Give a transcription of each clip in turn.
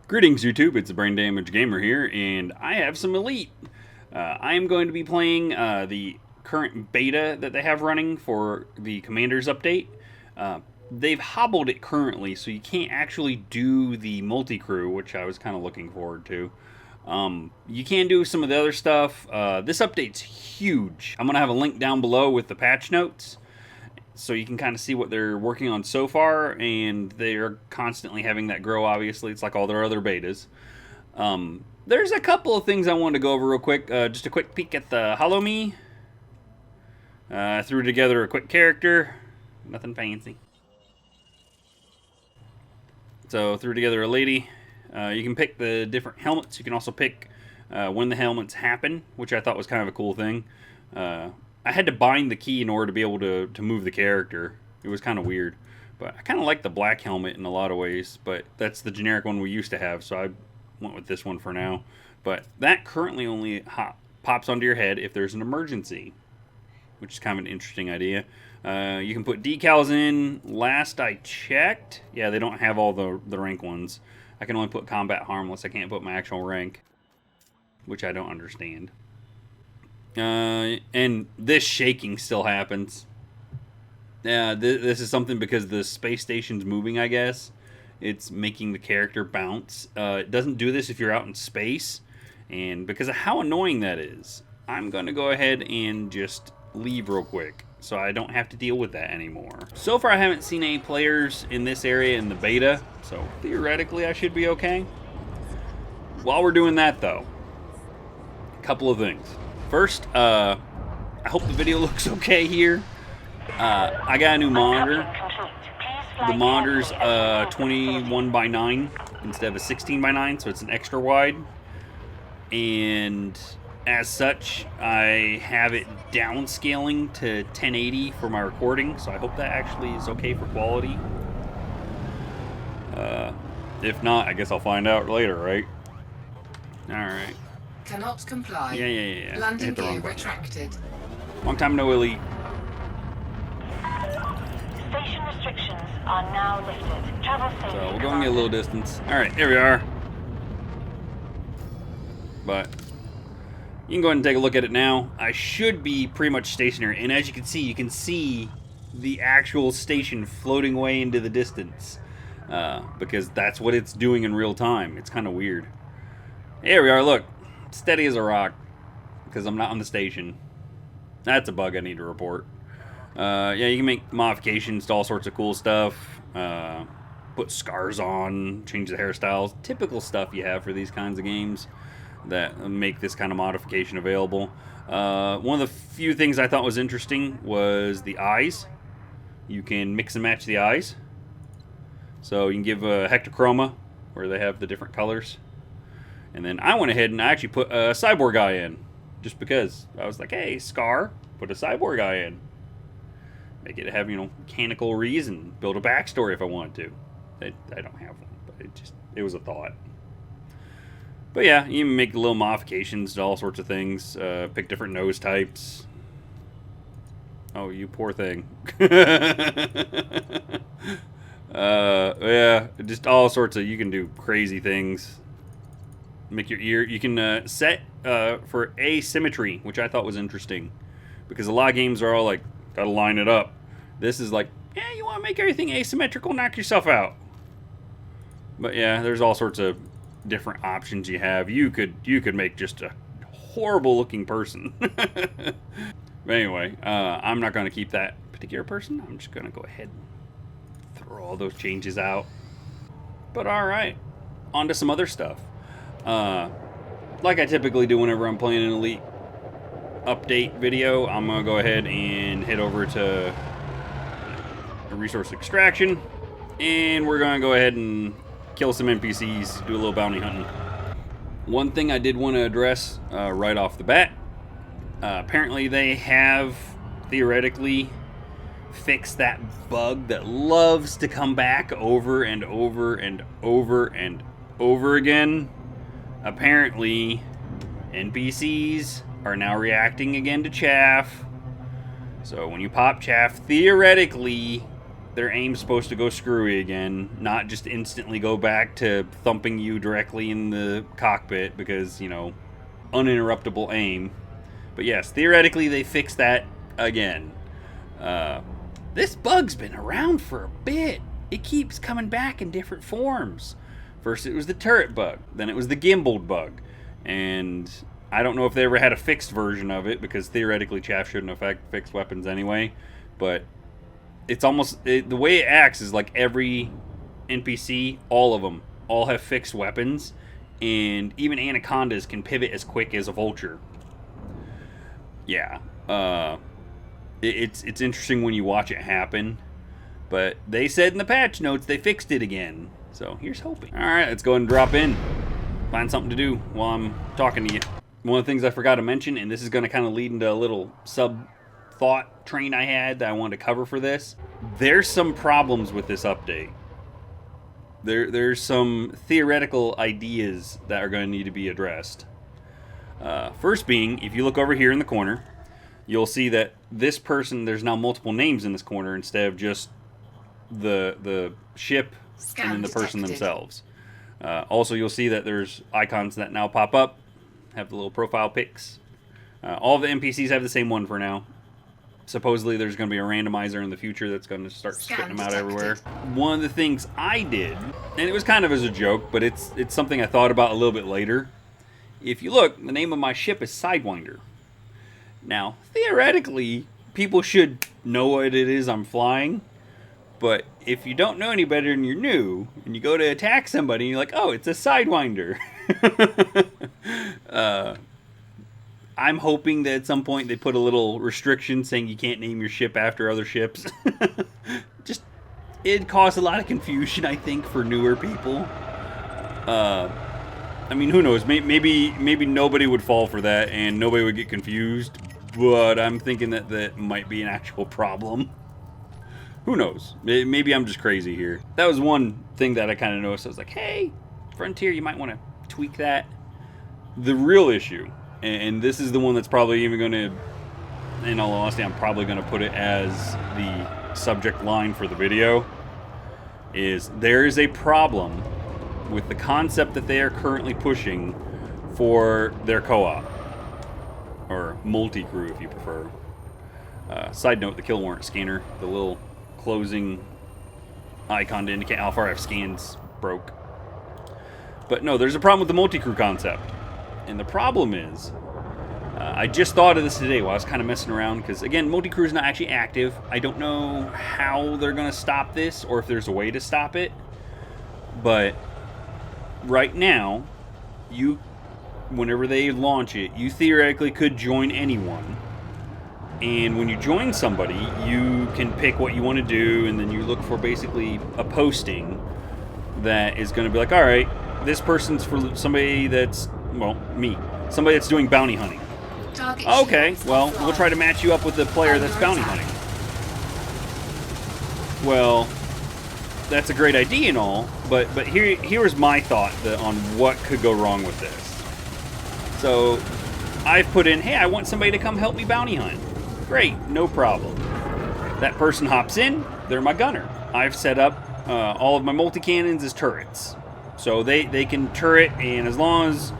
Greetings YouTube, it's the Brain Damage Gamer here, and I have some Elite. I am going to be playing the current beta that they have running for the Commanders update. They've hobbled it currently, so you can't actually do the multi-crew, which I was kind of looking forward to. You can do some of the other stuff. This update's huge. I'm going to have a link down below with the patch notes, so you can kind of see what they're working on so far, and they're constantly having that grow, obviously. It's like all their other betas. There's a couple of things I wanted to go over real quick. Just a quick peek at the Hollow Me. I threw together a quick character. Nothing fancy. So threw together a lady. You can pick the different helmets. You can also pick when the helmets happen, which I thought was kind of a cool thing. I had to bind the key in order to be able to move the character. It was kind of weird. But I kind of like the black helmet in a lot of ways, but that's the generic one we used to have, so I went with this one for now. But that currently only pops onto your head if there's an emergency, which is kind of an interesting idea. You can put decals in. Last I checked, yeah, they don't have all the rank ones. I can only put combat harmless. I can't put my actual rank, which I don't understand. And this shaking still happens. Yeah, this is something because the space station's moving, I guess. It's making the character bounce. It doesn't do this if you're out in space. And because of how annoying that is, I'm going to go ahead and just leave real quick, so I don't have to deal with that anymore. So far, I haven't seen any players in this area in the beta, so theoretically I should be okay. While we're doing that, though, a couple of things. First, I hope the video looks okay here. I got a new monitor. The monitor's 21:9 instead of a 16:9, so it's an extra wide. And as such, I have it downscaling to 1080 for my recording, so I hope that actually is okay for quality. If not, I guess I'll find out later, right? Alright. Cannot comply. Yeah. Landing gear retracted. Long time no Elite. Station restrictions are now lifted. Travel safely. So we're going a little distance. Alright, here we are. But you can go ahead and take a look at it now. I should be pretty much stationary. And as you can see the actual station floating away into the distance. Because that's what it's doing in real time. It's kind of weird. Here we are, look. Steady as a rock. Because I'm not on the station. That's a bug I need to report. Yeah, you can make modifications to all sorts of cool stuff. Put scars on, change the hairstyles. Typical stuff you have for these kinds of games that make this kind of modification available. One of the few things I thought was interesting was the eyes. You can mix and match the eyes. So you can give a Hectochroma, where they have the different colors. And then I went ahead and I actually put a cyborg eye in. Just because. I was like, hey, Scar, put a cyborg eye in. Make it have, mechanical reason. Build a backstory if I wanted to. I don't have one, but it was a thought. But yeah, you can make little modifications to all sorts of things. Pick different nose types. Oh, you poor thing. Yeah, just all sorts of, you can do crazy things. Make your ear, you can set for asymmetry, which I thought was interesting. Because a lot of games are all like, gotta line it up. This is like, yeah, you want to make everything asymmetrical, knock yourself out. But yeah, there's all sorts of different options you have. You could make just a horrible looking person. But anyway, I'm not going to keep that particular person. I'm just going to go ahead and throw all those changes out. But alright, on to some other stuff. Like I typically do whenever I'm playing an Elite update video, I'm going to go ahead and head over to resource extraction, and we're going to go ahead and kill some NPCs, do a little bounty hunting. One thing I did want to address right off the bat, apparently they have theoretically fixed that bug that loves to come back over and over and over and over again. Apparently NPCs are now reacting again to chaff. So when you pop chaff, theoretically their aim's supposed to go screwy again, not just instantly go back to thumping you directly in the cockpit because, you know, uninterruptible aim. But yes, theoretically they fixed that again. This bug's been around for a bit. It keeps coming back in different forms. First it was the turret bug, then it was the gimbaled bug, and I don't know if they ever had a fixed version of it, because theoretically chaff shouldn't affect fixed weapons anyway, but it's almost, the way it acts is like every NPC, all of them, all have fixed weapons, and even anacondas can pivot as quick as a vulture. Yeah, it's interesting when you watch it happen, but they said in the patch notes they fixed it again, so here's hoping. Alright, let's go ahead and drop in. Find something to do while I'm talking to you. One of the things I forgot to mention, and this is going to kind of lead into a little sub-thought train I had that I wanted to cover for this. There's some problems with this update. There's some theoretical ideas that are going to need to be addressed. First being, if you look over here in the corner, you'll see that this person, there's now multiple names in this corner instead of just the ship and then the person themselves. Also, you'll see that there's icons that now pop up, have the little profile pics. All of the NPCs have the same one for now. Supposedly there's going to be a randomizer in the future that's going to start spitting them out everywhere. One of the things I did, and it was kind of as a joke, but it's something I thought about a little bit later. If you look, the name of my ship is Sidewinder. Now, theoretically, people should know what it is I'm flying. But if you don't know any better and you're new, and you go to attack somebody, and you're like, oh, it's a Sidewinder. I'm hoping that at some point they put a little restriction saying you can't name your ship after other ships. Just, it'd cause a lot of confusion, I think, for newer people. I mean, who knows? Maybe nobody would fall for that and nobody would get confused. But I'm thinking that that might be an actual problem. Who knows? Maybe I'm just crazy here. That was one thing that I kind of noticed. I was like, hey, Frontier, you might want to tweak that. The real issue, and this is the one that's probably even going to, in all honesty, I'm probably going to put it as the subject line for the video, is there is a problem with the concept that they are currently pushing for their co-op, or multi-crew if you prefer. Side note, the kill warrant scanner, the little closing icon to indicate how far I've scanned, broke. But no, there's a problem with the multi-crew concept. And the problem is, I just thought of this today while I was kind of messing around, because again, multi-crew is not actually active. I don't know how they're going to stop this, or if there's a way to stop it. But right now, whenever they launch it, you theoretically could join anyone. And when you join somebody, you can pick what you want to do, and then you look for basically a posting that is going to be like, all right, this person's for somebody that's, well, me. Somebody that's doing bounty hunting. Okay, well, we'll try to match you up with the player that's bounty hunting. Well, that's a great idea and all, but here's my thought on what could go wrong with this. So, I've put in, hey, I want somebody to come help me bounty hunt. Great, no problem. That person hops in, they're my gunner. I've set up all of my multi-cannons as turrets. So they can turret, and as long as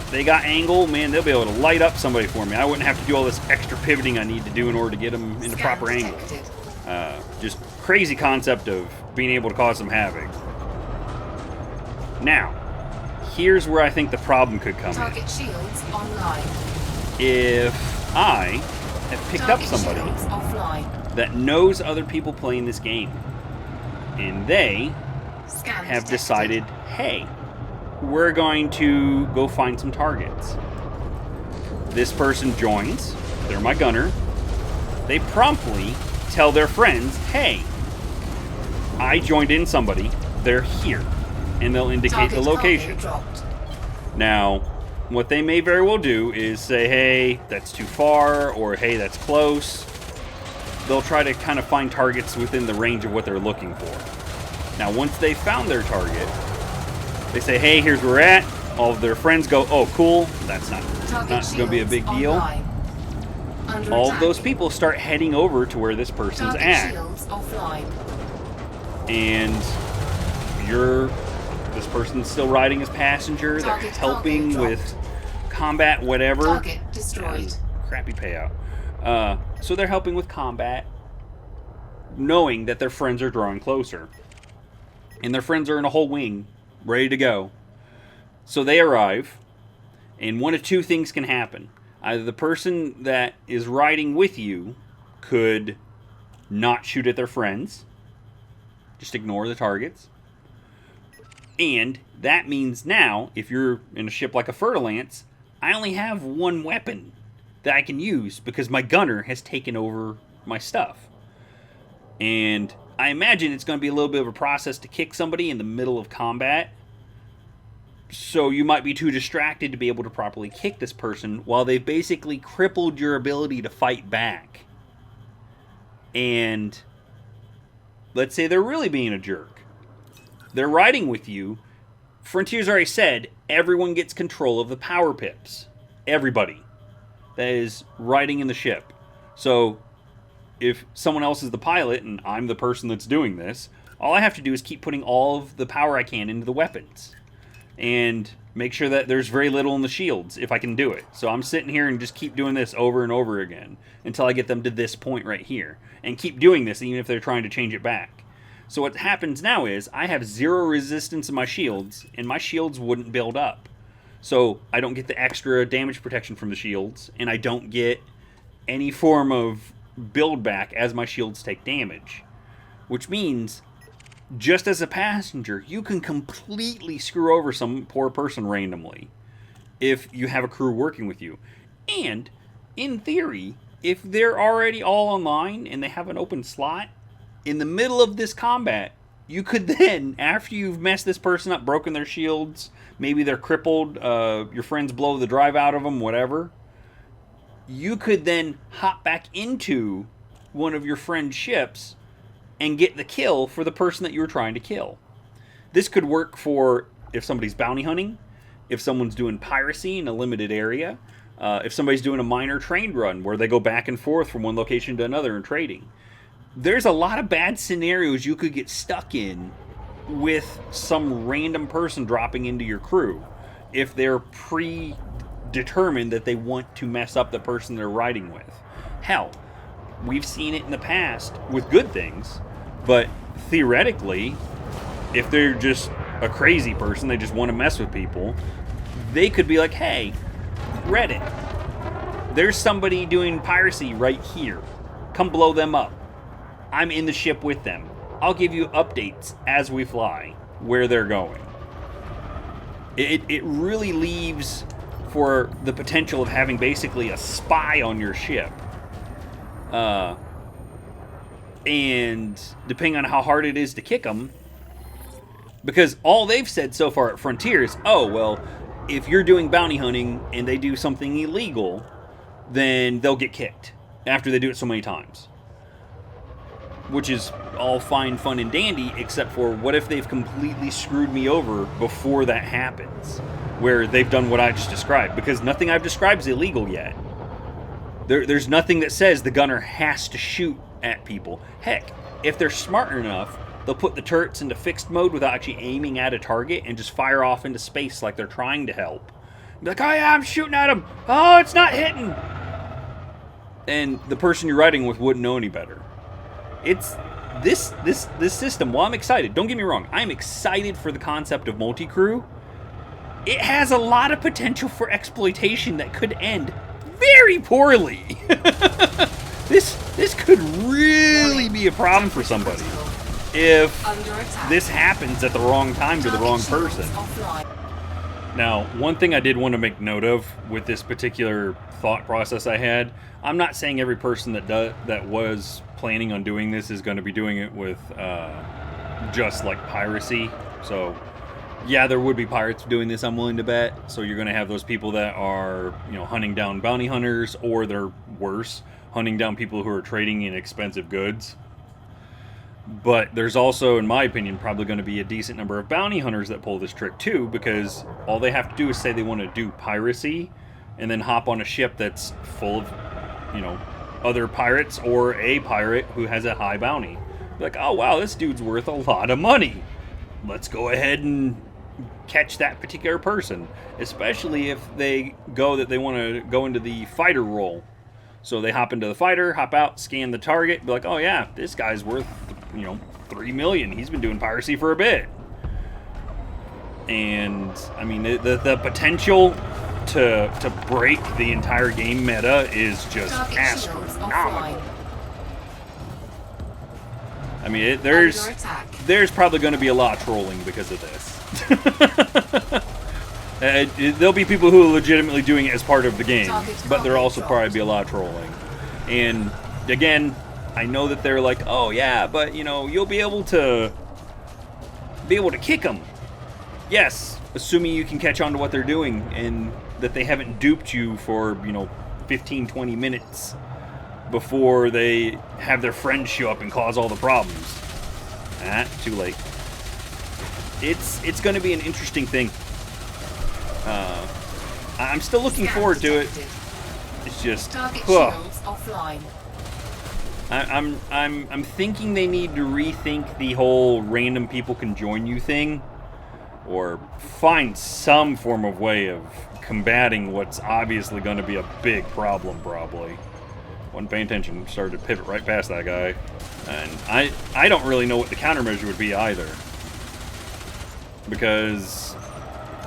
they got angle, man, they'll be able to light up somebody for me. I wouldn't have to do all this extra pivoting I need to do in order to get them in the proper angle. Just crazy concept of being able to cause some havoc. Now, here's where I think the problem could come in. Target shields online. If I have picked up somebody that knows other people playing this game, and they have decided, hey, we're going to go find some targets. This person joins, they're my gunner, they promptly tell their friends, hey, I joined in somebody, they're here, and they'll indicate the location. Now, what they may very well do is say, hey, that's too far, or hey, that's close. They'll try to kind of find targets within the range of what they're looking for. Now, once they found their target, they say, hey, here's where we're at. All of their friends go, oh, cool, that's not going to be a big deal. All of those people start heading over to where this person's at. and this person's still riding as passenger. They're Target helping cargo with combat, whatever. Target destroyed. Crappy payout. So they're helping with combat, knowing that their friends are drawing closer. And their friends are in a whole wing, ready to go. So they arrive, and one of two things can happen. Either the person that is riding with you could not shoot at their friends, just ignore the targets. And that means now, if you're in a ship like a Fer-de-Lance, I only have one weapon that I can use because my gunner has taken over my stuff. And I imagine it's going to be a little bit of a process to kick somebody in the middle of combat. So you might be too distracted to be able to properly kick this person while they've basically crippled your ability to fight back. And let's say they're really being a jerk. They're riding with you. Frontier's already said everyone gets control of the power pips. Everybody that is riding in the ship. So if someone else is the pilot and I'm the person that's doing this, all I have to do is keep putting all of the power I can into the weapons. And make sure that there's very little in the shields, if I can do it. So I'm sitting here and just keep doing this over and over again until I get them to this point right here. And keep doing this even if they're trying to change it back. So what happens now is I have 0 resistance in my shields, and my shields wouldn't build up. So I don't get the extra damage protection from the shields, and I don't get any form of build back as my shields take damage. Which means, just as a passenger, you can completely screw over some poor person randomly if you have a crew working with you. And, in theory, if they're already all online and they have an open slot, in the middle of this combat, you could then, after you've messed this person up, broken their shields, maybe they're crippled, your friends blow the drive out of them, whatever, you could then hop back into one of your friend's ships and get the kill for the person that you were trying to kill. This could work for if somebody's bounty hunting, if someone's doing piracy in a limited area, if somebody's doing a minor train run where they go back and forth from one location to another and trading. There's a lot of bad scenarios you could get stuck in with some random person dropping into your crew if they're predetermined that they want to mess up the person they're riding with. Hell, we've seen it in the past with good things, but theoretically, if they're just a crazy person, they just want to mess with people, they could be like, hey, Reddit, there's somebody doing piracy right here. Come blow them up. I'm in the ship with them. I'll give you updates as we fly where they're going. It really leaves for the potential of having basically a spy on your ship. And depending on how hard it is to kick them, because all they've said so far at Frontier is, oh, well, if you're doing bounty hunting and they do something illegal, then they'll get kicked after they do it so many times. Which is all fine, fun, and dandy, except for what if they've completely screwed me over before that happens, where they've done what I just described, because nothing I've described is illegal yet. There's nothing that says the gunner has to shoot at people. Heck, if they're smart enough, they'll put the turrets into fixed mode without actually aiming at a target and just fire off into space like they're trying to help. Be like, oh yeah, I'm shooting at him. Oh, it's not hitting. And the person you're riding with wouldn't know any better. It's this system. While I'm excited, don't get me wrong, I'm excited for the concept of multi-crew. It has a lot of potential for exploitation that could end very poorly. This could really be a problem for somebody if this happens at the wrong time to the wrong person. Now, one thing I did want to make note of with this particular thought process I had, I'm not saying every person that was planning on doing this is going to be doing it with just like piracy. So, yeah, there would be pirates doing this, I'm willing to bet. So you're going to have those people that are, hunting down bounty hunters, or they're worse, hunting down people who are trading in expensive goods. But there's also, in my opinion, probably going to be a decent number of bounty hunters that pull this trick too, because all they have to do is say they want to do piracy and then hop on a ship that's full of, other pirates or a pirate who has a high bounty. Like, oh wow, this dude's worth a lot of money. Let's go ahead and catch that particular person, especially if they go that they want to go into the fighter role. So they hop into the fighter, hop out, scan the target, be like, oh yeah, this guy's worth, you know, $3 million. He's been doing piracy for a bit. And I mean, the potential to break the entire game meta is just Target shields astronomical. offline. I mean, Under attack. there's probably going to be a lot of trolling because of this. There'll be people who are legitimately doing it as part of the game, but there'll also probably be a lot of trolling. And again, I know that they're like, oh yeah, but you know, you'll be able to kick them. Yes, assuming you can catch on to what they're doing and that they haven't duped you for, you know, 15, 20 minutes before they have their friends show up and cause all the problems. Too late. It's going to be an interesting thing. I'm still looking forward to it. It's just, Target shields offline. I'm thinking they need to rethink the whole random people can join you thing, or find some form of way of combating what's obviously going to be a big problem. Probably wasn't paying attention, started to pivot right past that guy, and I don't really know what the countermeasure would be either, because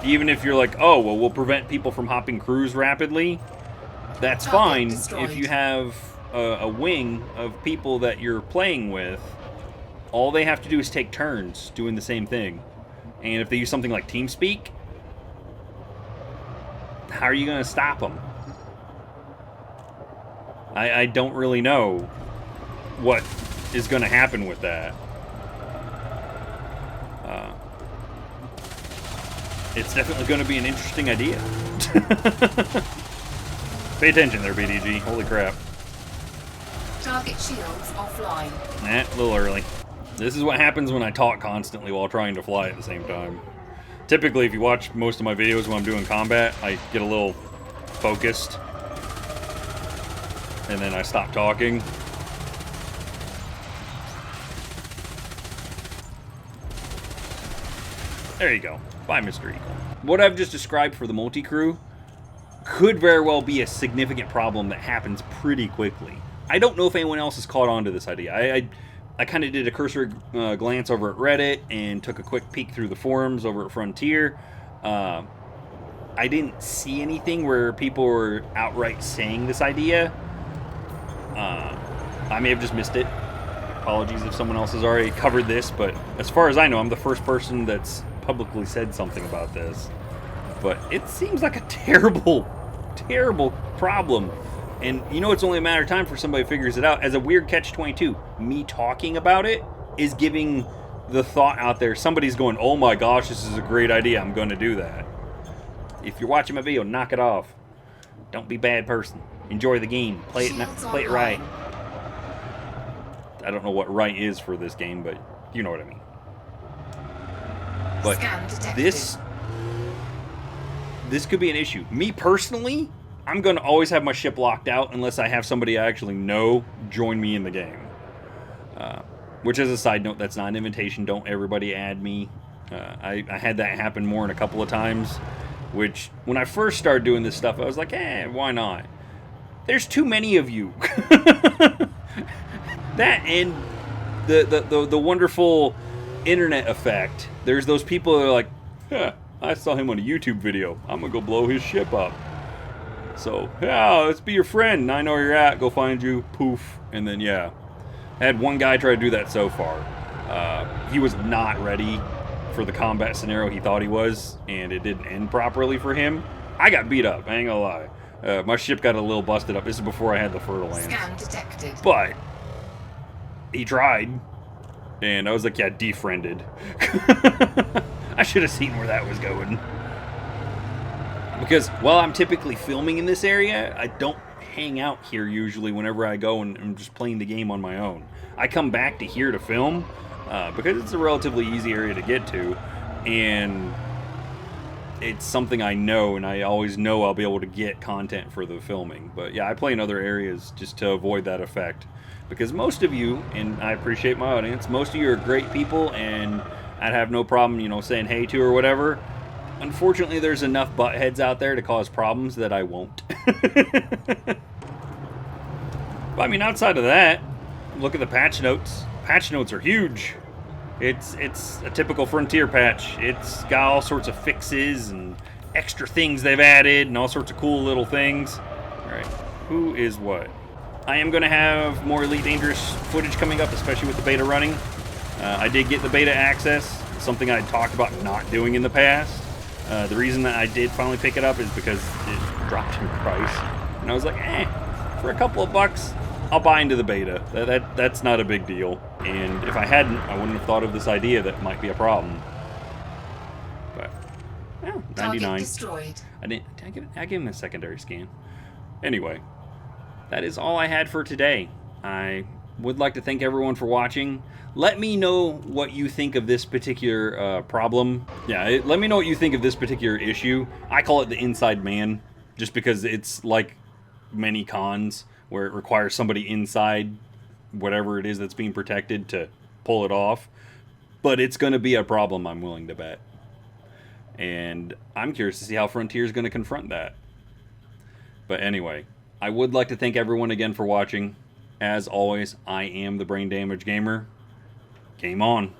even if you're like, oh well, we'll prevent people from hopping crews rapidly, that's fine if you have a wing of people that you're playing with. All they have to do is take turns doing the same thing. And if they use something like TeamSpeak, how are you going to stop them? I don't really know what is going to happen with that. It's definitely going to be an interesting idea. Pay attention there, BDG. Holy crap. Target shields offline. A little early. This is what happens when I talk constantly while trying to fly at the same time. Typically, if you watch most of my videos when I'm doing combat, I get a little focused, and then I stop talking. There you go. Bye, Mr. Eagle. What I've just described for the multi-crew could very well be a significant problem that happens pretty quickly. I don't know if anyone else has caught on to this idea. I kind of did a cursory glance over at Reddit and took a quick peek through the forums over at Frontier. I didn't see anything where people were outright saying this idea. I may have just missed it. Apologies if someone else has already covered this, but as far as I know, I'm the first person that's publicly said something about this. But it seems like a terrible, terrible problem. And you know, it's only a matter of time for somebody figures it out. As a weird catch-22, me talking about it is giving the thought out there. Somebody's going, oh my gosh, this is a great idea. I'm going to do that. If you're watching my video, knock it off. Don't be a bad person. Enjoy the game. Play it right. I don't know what right is for this game, but you know what I mean. But this could be an issue. Me personally, I'm going to always have my ship locked out unless I have somebody I actually know join me in the game. Which, as a side note, that's not an invitation. Don't everybody add me. I had that happen more than a couple of times. Which, when I first started doing this stuff, I was like, why not? There's too many of you. That and the wonderful internet effect. There's those people that are like, I saw him on a YouTube video. I'm going to go blow his ship up. So, let's be your friend. I know where you're at. Go find you. Poof. And then, I had one guy try to do that so far. He was not ready for the combat scenario he thought he was, and it didn't end properly for him. I got beat up. I ain't gonna lie. My ship got a little busted up. This is before I had the fertile lands. Scan detected. But he tried, and I was like, defriended. I should have seen where that was going. Because while I'm typically filming in this area, I don't hang out here usually whenever I go and I'm just playing the game on my own. I come back to here to film because it's a relatively easy area to get to, and it's something I know, and I always know I'll be able to get content for the filming. But yeah, I play in other areas just to avoid that effect. Because most of you, and I appreciate my audience, most of you are great people, and I'd have no problem, you know, saying hey to or whatever. Unfortunately, there's enough buttheads out there to cause problems that I won't. But I mean, outside of that, look at the patch notes. Patch notes are huge. It's a typical Frontier patch. It's got all sorts of fixes and extra things they've added and all sorts of cool little things. Alright, who is what? I am going to have more Elite Dangerous footage coming up, especially with the beta running. I did get the beta access, something I talked about not doing in the past. The reason that I did finally pick it up is because it dropped in price. And I was like, for a couple of bucks, I'll buy into the beta. That's not a big deal. And if I hadn't, I wouldn't have thought of this idea that might be a problem. But, yeah, 99. Target destroyed. I gave him a secondary scan. Anyway, that is all I had for today. I would like to thank everyone for watching. Let me know what you think of this particular problem. Yeah, let me know what you think of this particular issue. I call it the inside man, just because it's like many cons where it requires somebody inside whatever it is that's being protected to pull it off. But it's going to be a problem, I'm willing to bet. And I'm curious to see how Frontier is going to confront that. But anyway, I would like to thank everyone again for watching. As always, I am the Brain Damage Gamer. Game on.